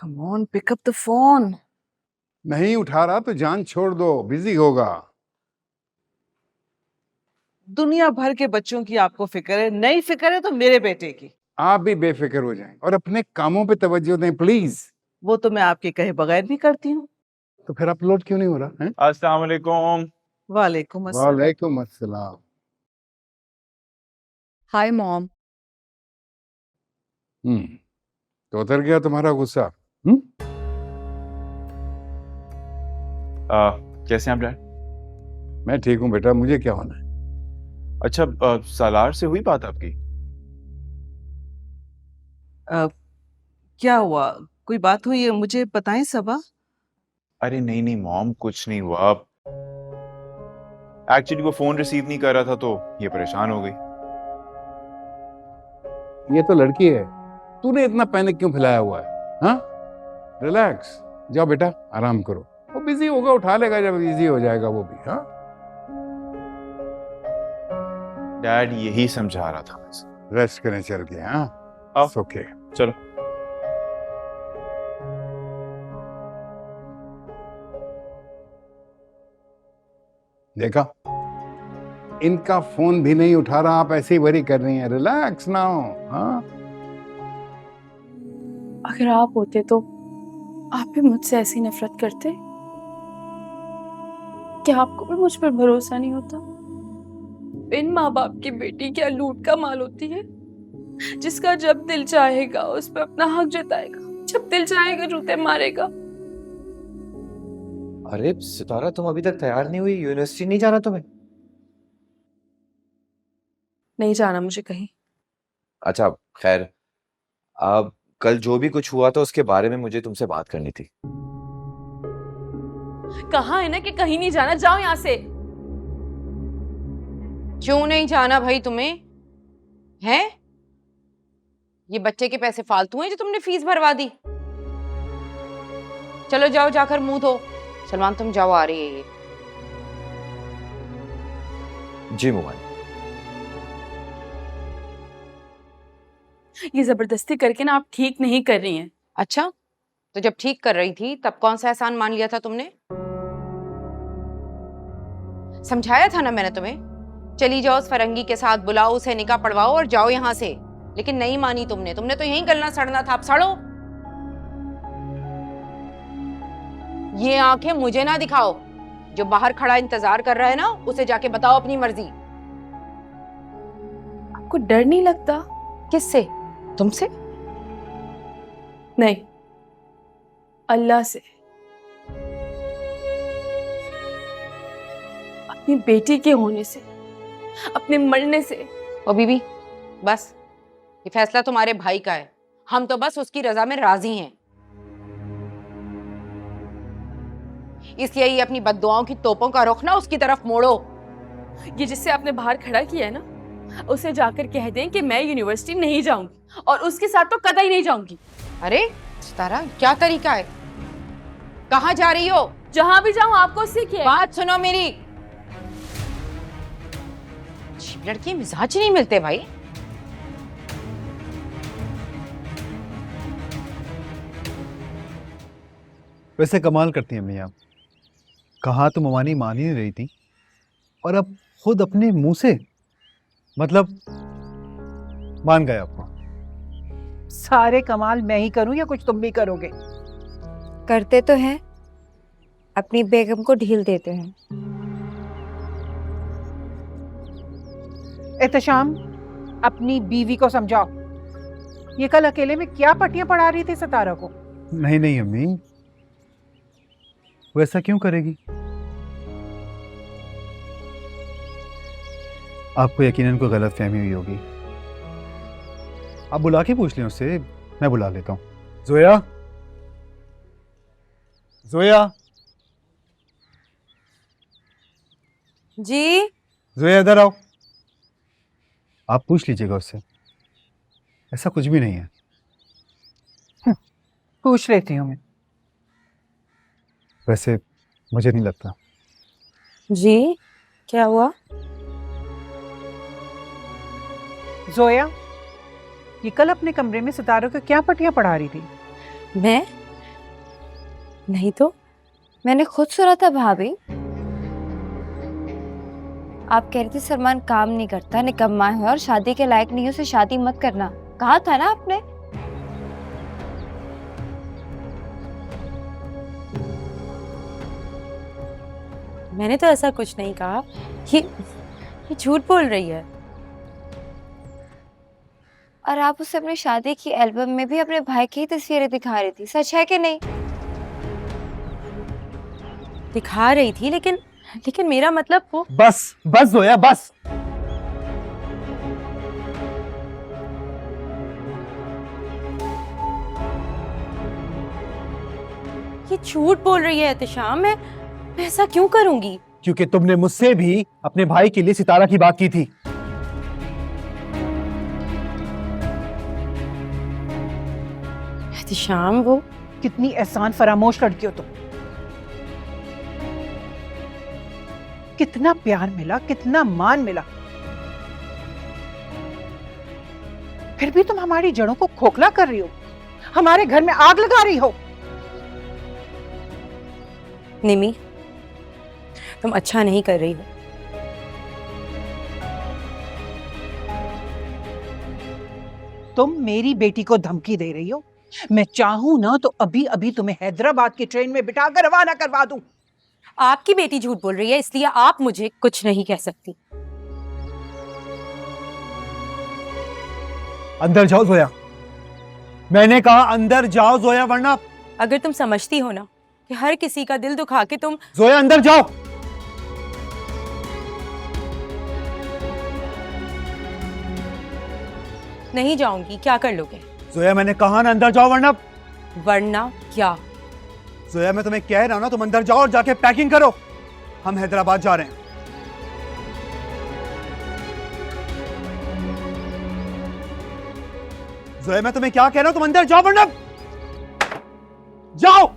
Come on, pick up the phone. नहीं उठा रहा तो जान छोड़ दो, बिजी होगा। दुनिया भर के बच्चों की आपको फिक्र है, नहीं फिक्र है तो मेरे बेटे की। आप भी बेफिक्र हो जाएं और अपने कामों पे तवज्जो दें प्लीज। वो तो मैं आपके कहे बगैर भी करती हूँ। तो फिर अपलोड क्यों नहीं हो रहा है? अस्सलाम वालेकुम। वालेकुम अस्सलाम। वालेकुम अस्सलाम। Hi mom. तो उतर गया तुम्हारा गुस्सा? कैसे हैं आप डैड? मैं ठीक हूँ बेटा, मुझे क्या होना है? अच्छा, सालार से हुई बात आपकी? क्या हुआ? कोई बात हुई है? मुझे बताएं सबा। अरे नहीं नहीं मॉम, कुछ नहीं हुआ। एक्चुअली वो फोन रिसीव नहीं कर रहा था तो ये परेशान हो गई। ये तो लड़की है, तूने इतना पैनिक क्यों फैलाया हुआ है? हाँ, रिलैक्स, जाओ बेटा आराम करो। वो बिजी होगा, उठा लेगा जब बिजी हो जाएगा वो भी। हाँ, डैड यही समझा रहा था मुझे। रेस्ट करने चल गए। हाँ, आओ। ओके। चलो। देखा, इनका फोन भी नहीं उठा रहा, आप ऐसे ही वरी कर रही हैं। Relax now. हाँ, अगर आप होते तो आप भी मुझसे ऐसी नफरत करते? क्या आपको भी मुझ पर भरोसा नहीं होता? बिन माँ बाप की बेटी क्या लूट का माल होती है, जिसका जब दिल चाहेगा उस पर अपना हक जताएगा, जब दिल चाहेगा जूते मारेगा। अरे सितारा, तुम अभी तक तैयार नहीं हुई? यूनिवर्सिटी नहीं जाना तुम्हें? नहीं जाना मुझे कहीं। अच्छा खैर, अब कल जो भी कुछ हुआ था उसके बारे में मुझे तुमसे बात करनी थी। कहा है ना कि कहीं नहीं जाना, जाओ यहाँ से। क्यों नहीं जाना भाई तुम्हें? हैं? ये बच्चे के पैसे फालतू हैं जो तुमने फीस भरवा दी? चलो जाओ, जाकर मुंह धो। सलमान तुम जाओ, आ रही है ये। जी मुमान। ये जबरदस्ती करके ना आप ठीक नहीं कर रही हैं। अच्छा, तो जब ठीक कर रही थी तब कौन सा एहसान मान लिया था तुमने? समझाया था ना मैंने तुम्हें, चली जाओ उस फरंगी के साथ, बुलाओ उसे, निकाह पढ़वाओ और जाओ यहाँ से। लेकिन नहीं मानी तुमने। तुमने तो यहीं गलना सड़ना था, अब सड़ो। ये आंखें मुझे ना दिखाओ। जो बाहर खड़ा इंतजार कर रहा है ना, उसे जाके बताओ अपनी मर्जी। आपको डर नहीं लगता? किससे? तुमसे? नहीं, अल्लाह से। अपनी बेटी के होने से, अपने मरने से। ओ बीबी, बस, ये फैसला तुम्हारे भाई का है। हम तो बस उसकी रजा में राजी हैं। इसलिए ये अपनी बद्दुआओं की तोपों का रुख ना उसकी तरफ मोड़ो। ये जिससे आपने बाहर खड़ा किया है ना, उसे जाकर कह दें कि मैं यूनिवर्सिटी नहीं जाऊंगी, और उसके साथ तो कतई नहीं जाऊंगी। अरे सितारा, क्या तरीका है? कहाँ जा रही हो? जहां भी जाऊं आपको उससे क्या है? बात सुनो मेरी। लड़की मिजाज ही नहीं मिलते भाई। वैसे कमाल करती हैं मियाँ, कहा तो ममानी मान ही नहीं रही थी और अब खुद अपने मुंह से, मतलब मान गए आपको। सारे कमाल मैं ही करूं या कुछ तुम भी करोगे? करते तो हैं, अपनी बेगम को ढील देते हैं। एहतशाम, अपनी बीवी को समझाओ। ये कल अकेले में क्या पट्टियां पढ़ा रही थी सितारा को? नहीं नहीं अम्मी, वो ऐसा क्यों करेगी? आपको यकीनन कोई गलत फहमी हुई होगी। आप बुला के पूछ लें उससे, मैं बुला लेता हूँ। जोया, जोया, जी जोया इधर आओ। आप पूछ लीजिएगा उससे, ऐसा कुछ भी नहीं है। पूछ लेती हूँ मैं। वैसे मुझे नहीं लगता। जी, क्या हुआ? जोया, ये कल अपने कमरे में सितारों को क्या पट्टियां पढ़ा रही थी? मैं नहीं तो मैंने खुद सुना था भाभी। आप कह रही थी सलमान काम नहीं करता, निकम्मा है और शादी के लायक नहीं है, उसे शादी मत करना। कहा था ना आपने? मैंने तो ऐसा कुछ नहीं कहा। ये झूठ बोल रही है। और आप उसे अपनी शादी की एल्बम में भी अपने भाई की तस्वीरें दिखा रही थी, सच है कि नहीं? दिखा रही थी, लेकिन मेरा मतलब वो बस बस जोया बस। ये झूठ बोल रही है एहतिशाम। मैं ऐसा क्यों करूंगी? क्योंकि तुमने मुझसे भी अपने भाई के लिए सितारा की बात की थी। एहतिशाम, वो कितनी एहसान फरामोश लड़की हो तुम। कितना प्यार मिला, कितना मान मिला, फिर भी तुम हमारी जड़ों को खोखला कर रही हो, हमारे घर में आग लगा रही हो। निमी, तुम अच्छा नहीं कर रही हो। तुम मेरी बेटी को धमकी दे रही हो। मैं चाहूं ना तो अभी अभी तुम्हें हैदराबाद की ट्रेन में बिठाकर रवाना करवा दूं। आपकी बेटी झूठ बोल रही है, इसलिए आप मुझे कुछ नहीं कह सकती। अंदर जाओ जोया, मैंने कहा अंदर जाओ जोया, वरना अगर तुम समझती हो ना कि हर किसी का दिल दुखा के तुम जोया अंदर जाओ। नहीं जाऊंगी, क्या कर लोगे? जोया मैंने कहा ना अंदर जाओ, वरना क्या? जोया मैं तुम्हें कह रहा हूं ना, तुम अंदर जाओ और जाके पैकिंग करो, हम हैदराबाद जा रहे हैं। जोया मैं तुम्हें क्या कह रहा हूं, तुम अंदर जाओ, वरना जाओ।